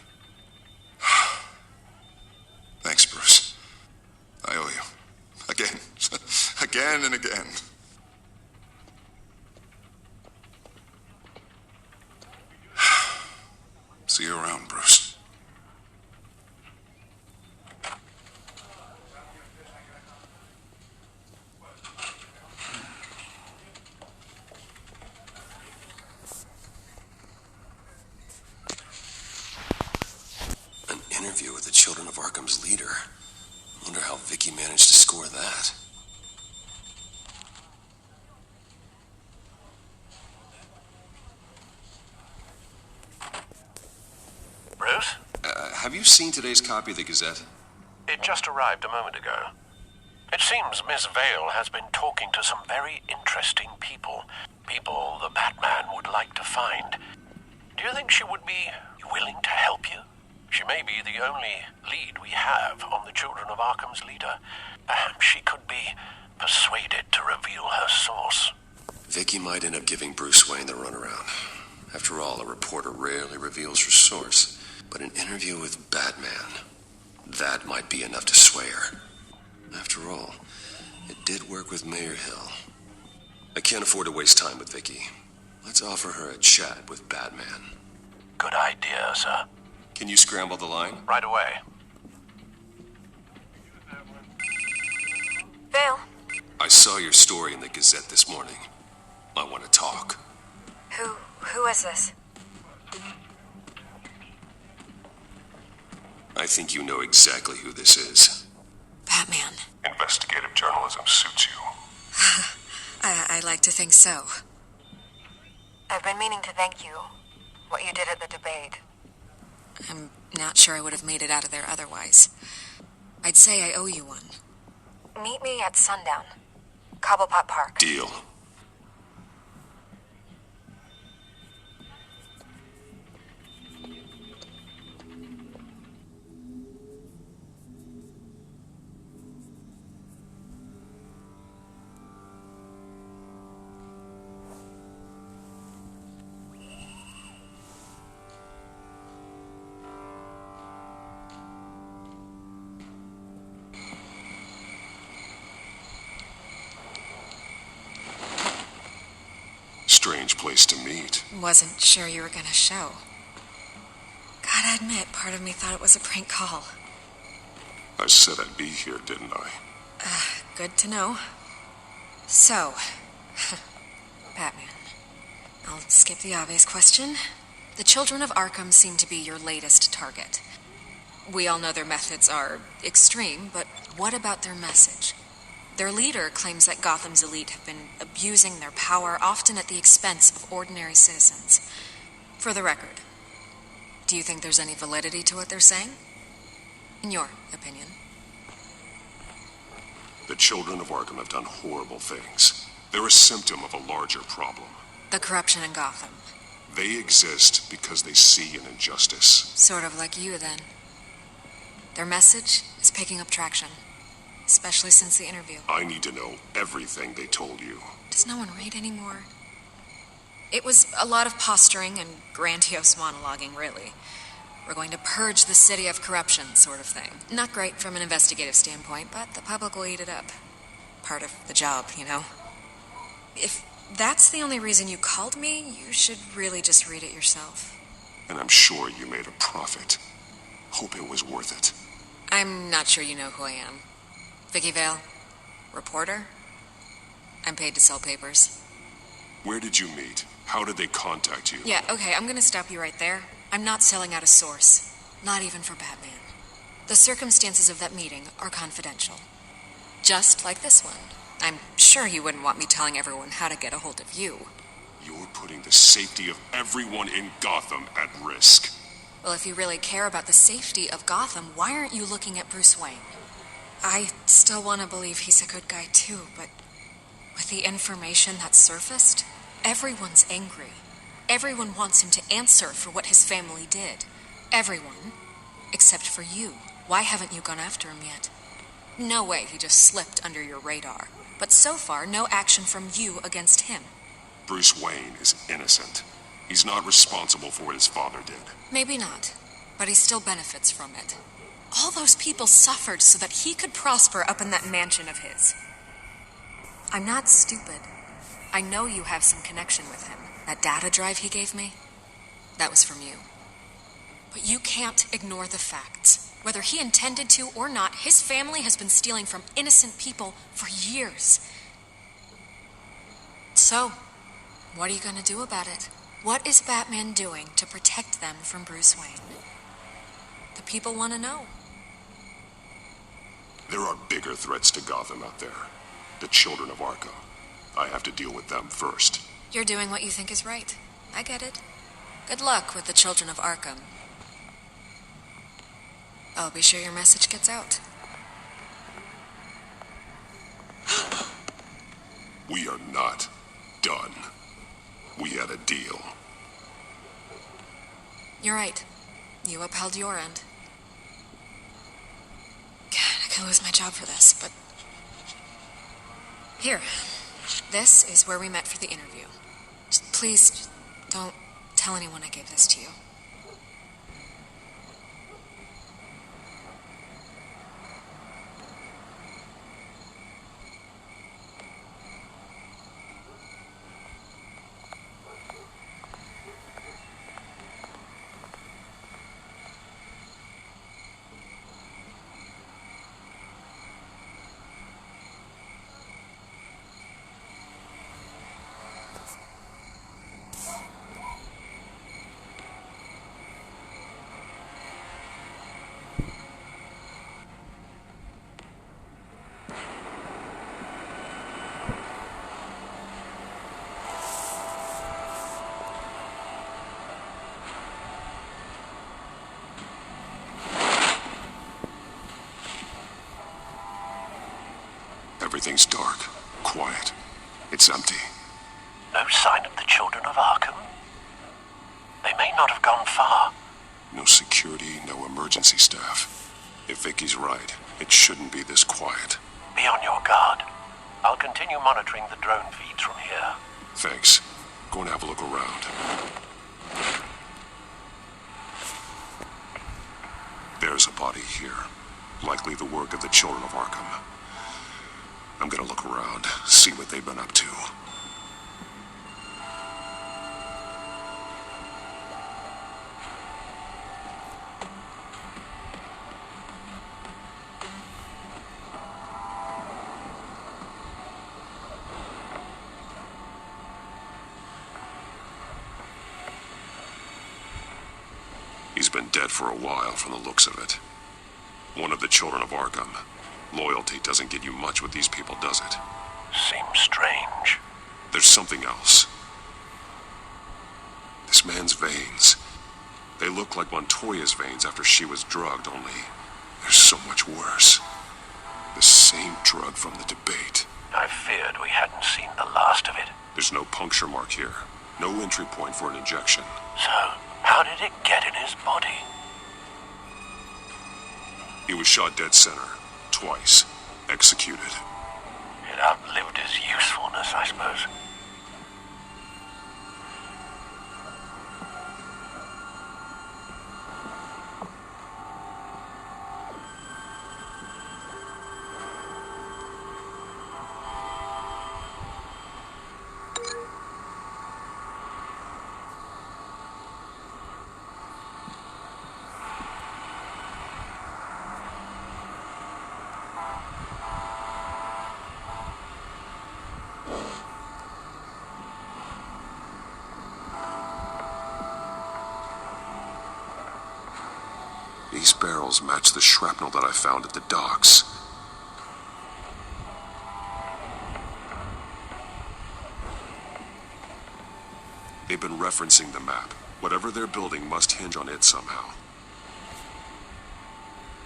Thanks, Bruce. I owe you. Again. Again and again. See you around, Bruce. An interview with the Children of Arkham's leader. Wonder how Vicky managed to score that. Bruce? Have you seen today's copy of the Gazette? It just arrived a moment ago. It seems Miss Vale has been talking to some very interesting people. People the Batman would like to find. Do you think she would be willing to help you? She may be the only lead we have on the Children of Arkham's leader. Perhaps she could be persuaded to reveal her source. Vicky might end up giving Bruce Wayne the runaround. After all, a reporter rarely reveals her source. But an interview with Batman, that might be enough to sway her. After all, it did work with Mayor Hill. I can't afford to waste time with Vicky. Let's offer her a chat with Batman. Good idea, sir. Can you scramble the line? Right away. Vale. I saw your story in the Gazette this morning. I want to talk. Who is this? I think you know exactly who this is. Batman. Investigative journalism suits you. I like to think so. I've been meaning to thank you. What you did at the debate. I'm not sure I would have made it out of there otherwise. I'd say I owe you one. Meet me at sundown. Cobblepot Park. Deal. Strange place to meet. Wasn't sure you were gonna show. Gotta admit, part of me thought it was a prank call. I said I'd be here, didn't I? Good to know. So, Batman. I'll skip the obvious question. The Children of Arkham seem to be your latest target. We all know their methods are extreme, but what about their message? Their leader claims that Gotham's elite have been abusing their power, often at the expense of ordinary citizens. For the record, do you think there's any validity to what they're saying? In your opinion? The Children of Arkham have done horrible things. They're a symptom of a larger problem. The corruption in Gotham. They exist because they see an injustice. Sort of like you, then. Their message is picking up traction. Especially since the interview. I need to know everything they told you. Does no one read anymore? It was a lot of posturing and grandiose monologuing, really. We're going to purge the city of corruption, sort of thing. Not great from an investigative standpoint, but the public will eat it up. Part of the job, you know? If that's the only reason you called me, you should really just read it yourself. And I'm sure you made a profit. Hope it was worth it. I'm not sure you know who I am. Vicky Vale, reporter. I'm paid to sell papers. Where did you meet? How did they contact you? Yeah, okay, I'm gonna stop you right there. I'm not selling out a source. Not even for Batman. The circumstances of that meeting are confidential. Just like this one. I'm sure you wouldn't want me telling everyone how to get a hold of you. You're putting the safety of everyone in Gotham at risk. Well, if you really care about the safety of Gotham, why aren't you looking at Bruce Wayne? I still want to believe he's a good guy too, but with the information that's surfaced, everyone's angry. Everyone wants him to answer for what his family did. Everyone, except for you. Why haven't you gone after him yet? No way he just slipped under your radar. But so far, no action from you against him. Bruce Wayne is innocent. He's not responsible for what his father did. Maybe not, but he still benefits from it. All those people suffered so that he could prosper up in that mansion of his. I'm not stupid. I know you have some connection with him. That data drive he gave me, that was from you. But you can't ignore the facts. Whether he intended to or not, his family has been stealing from innocent people for years. So, what are you going to do about it? What is Batman doing to protect them from Bruce Wayne? The people want to know. There are bigger threats to Gotham out there. The children of Arkham. I have to deal with them first. You're doing what you think is right. I get it. Good luck with the children of Arkham. I'll be sure your message gets out. We are not done. We had a deal. You're right. You upheld your end. God, I could lose my job for this, but... Here. This is where we met for the interview. Please, don't tell anyone I gave this to you. Everything's dark, quiet. It's empty. No sign of the children of Arkham? They may not have gone far. No security, no emergency staff. If Vicky's right, it shouldn't be this quiet. Be on your guard. I'll continue monitoring the drone feeds from here. Thanks. Go and have a look around. There's a body here. Likely the work of the children of Arkham. I'm gonna look around, see what they've been up to. He's been dead for a while from the looks of it. One of the children of Arkham. Loyalty doesn't get you much with these people, does it? Seems strange. There's something else. This man's veins. They look like Montoya's veins after she was drugged, only they're so much worse. The same drug from the debate. I feared we hadn't seen the last of it. There's no puncture mark here. No entry point for an injection. So, how did it get in his body? He was shot dead center. Twice. Executed. It outlived his usefulness, I suppose. These barrels match the shrapnel that I found at the docks. They've been referencing the map. Whatever they're building must hinge on it somehow.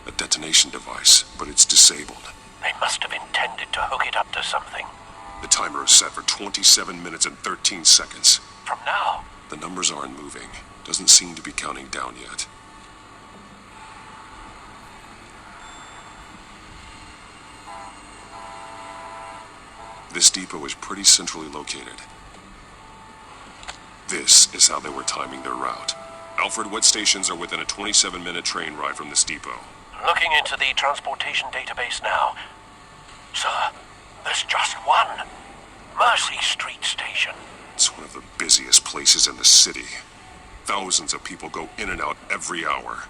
A detonation device, but it's disabled. They must have intended to hook it up to something. The timer is set for 27 minutes and 13 seconds. From now? The numbers aren't moving. Doesn't seem to be counting down yet. This depot is pretty centrally located. This is how they were timing their route. Alfred, what stations are within a 27-minute train ride from this depot? Looking into the transportation database now. Sir, there's just one. Mercy Street Station. It's one of the busiest places in the city. Thousands of people go in and out every hour.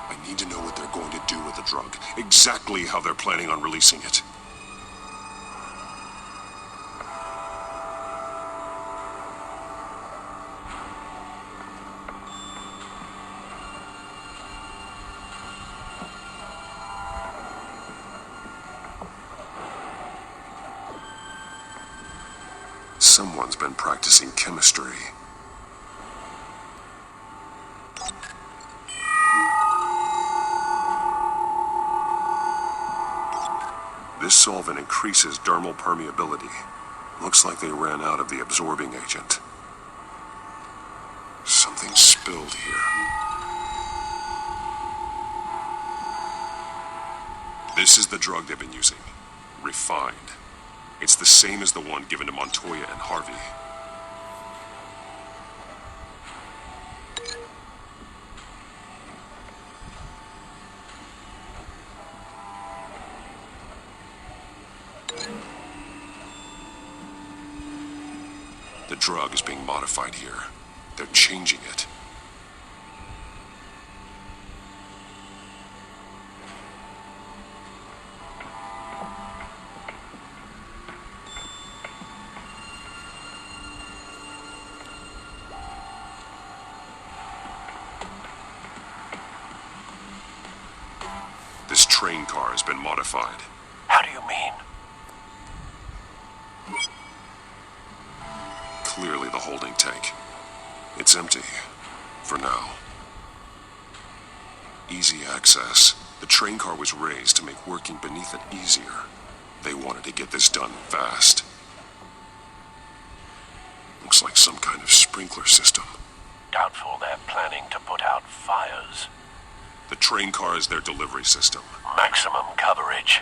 I need to know what they're going to do with the drug. Exactly how they're planning on releasing it. Someone's been practicing chemistry. This solvent increases dermal permeability. Looks like they ran out of the absorbing agent. Something spilled here. This is the drug they've been using. Refined. It's the same as the one given to Montoya and Harvey. The drug is being modified here. They're changing it. This train car has been modified. How do you mean? Clearly the holding tank. It's empty. For now. Easy access. The train car was raised to make working beneath it easier. They wanted to get this done fast. Looks like some kind of sprinkler system. Doubtful they're planning to put out fires. The train car is their delivery system. Maximum coverage.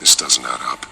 This doesn't add up.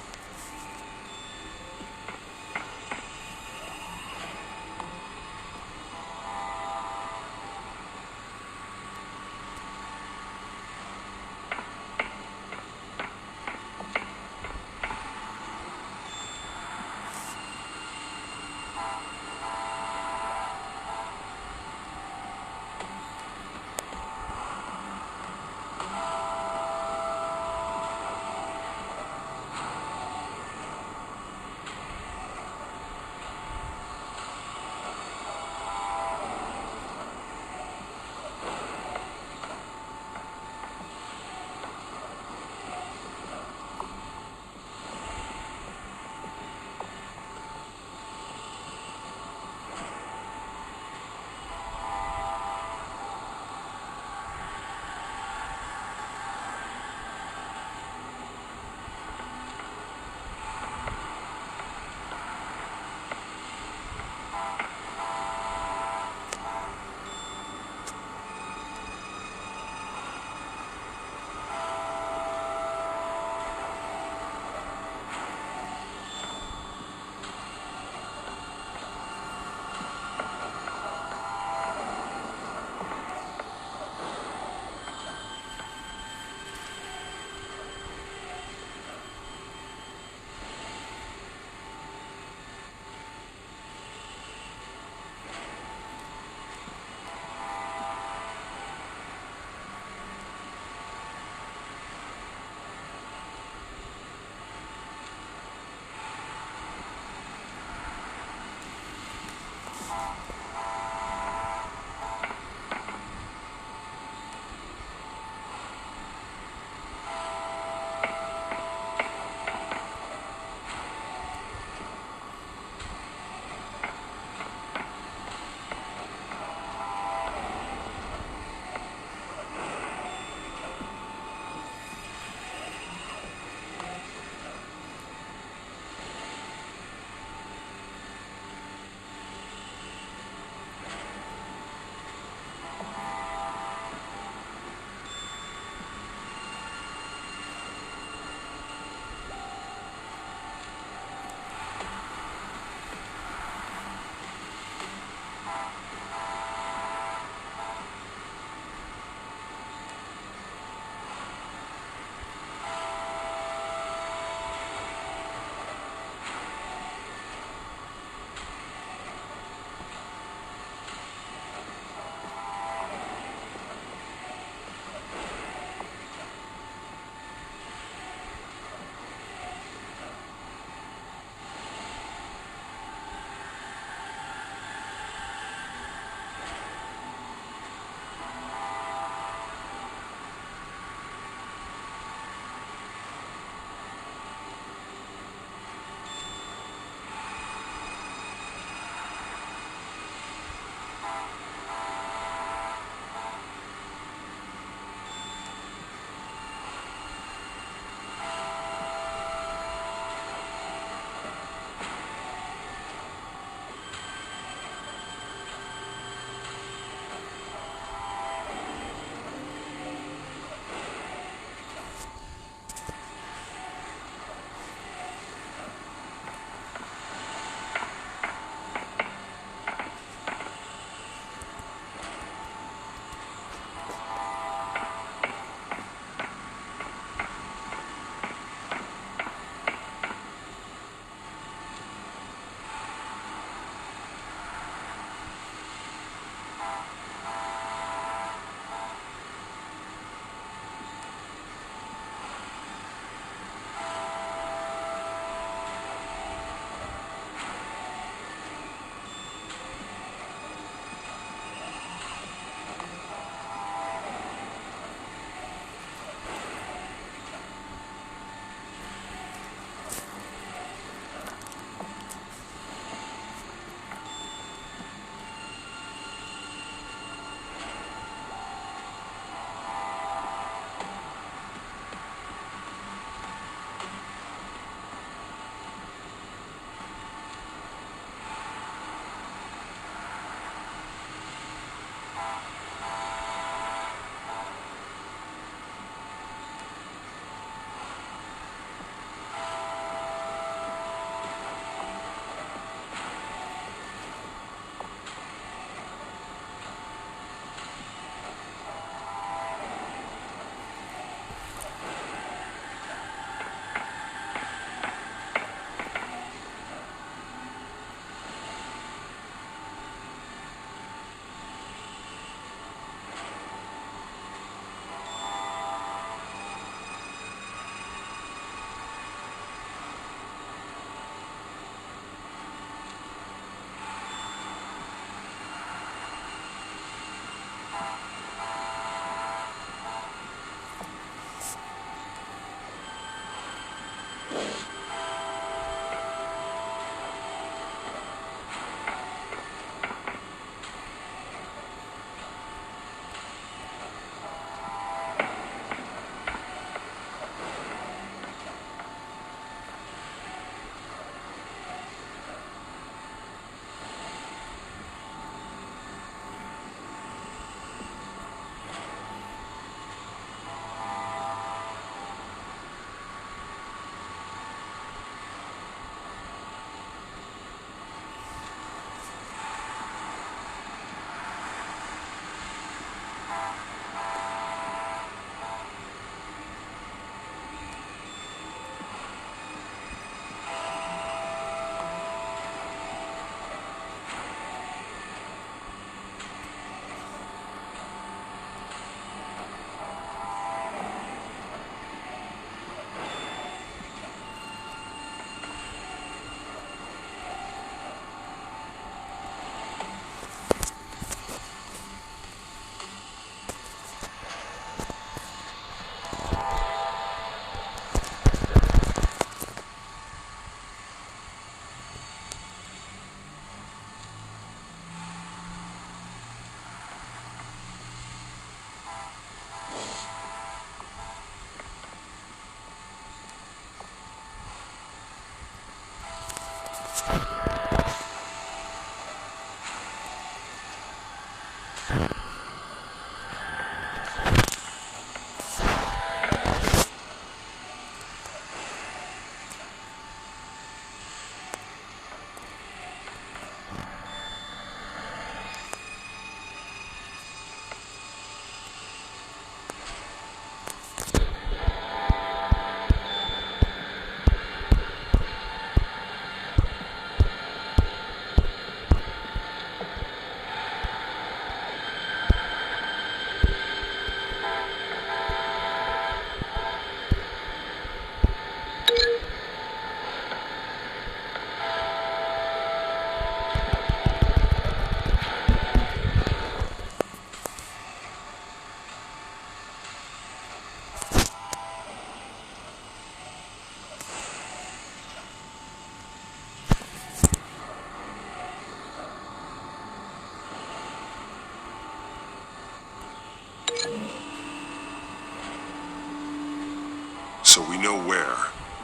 So we know where,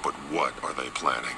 but what are they planning?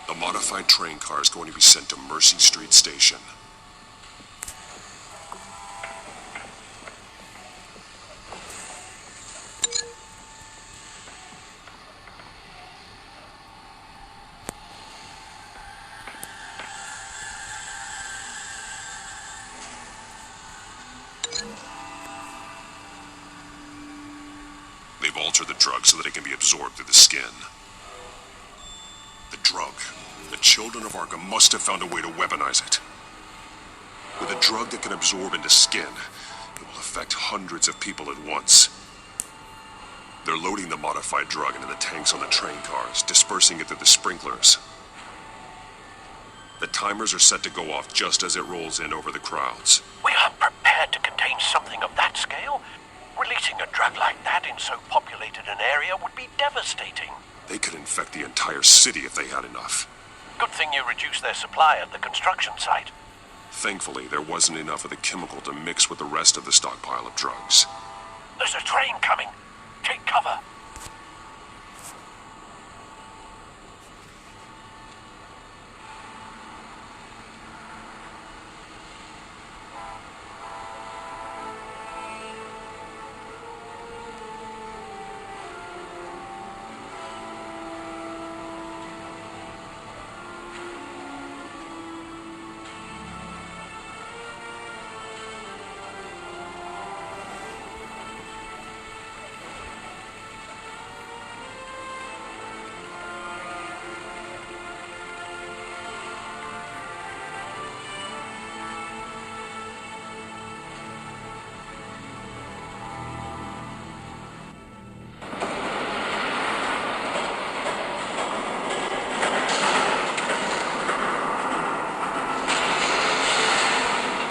The modified train car is going to be sent to Mercy Street Station. They've altered the drug so that it can be absorbed through the skin. The drug. The children of Arkham must have found a way to weaponize it. With a drug that can absorb into skin, it will affect hundreds of people at once. They're loading the modified drug into the tanks on the train cars, dispersing it through the sprinklers. The timers are set to go off just as it rolls in over the crowds. We aren't prepared to contain something of that scale. Releasing a drug like that in so populated an area would be devastating. They could infect the entire city if they had enough. Good thing you reduced their supply at the construction site. Thankfully, there wasn't enough of the chemical to mix with the rest of the stockpile of drugs. There's a train coming. Take cover.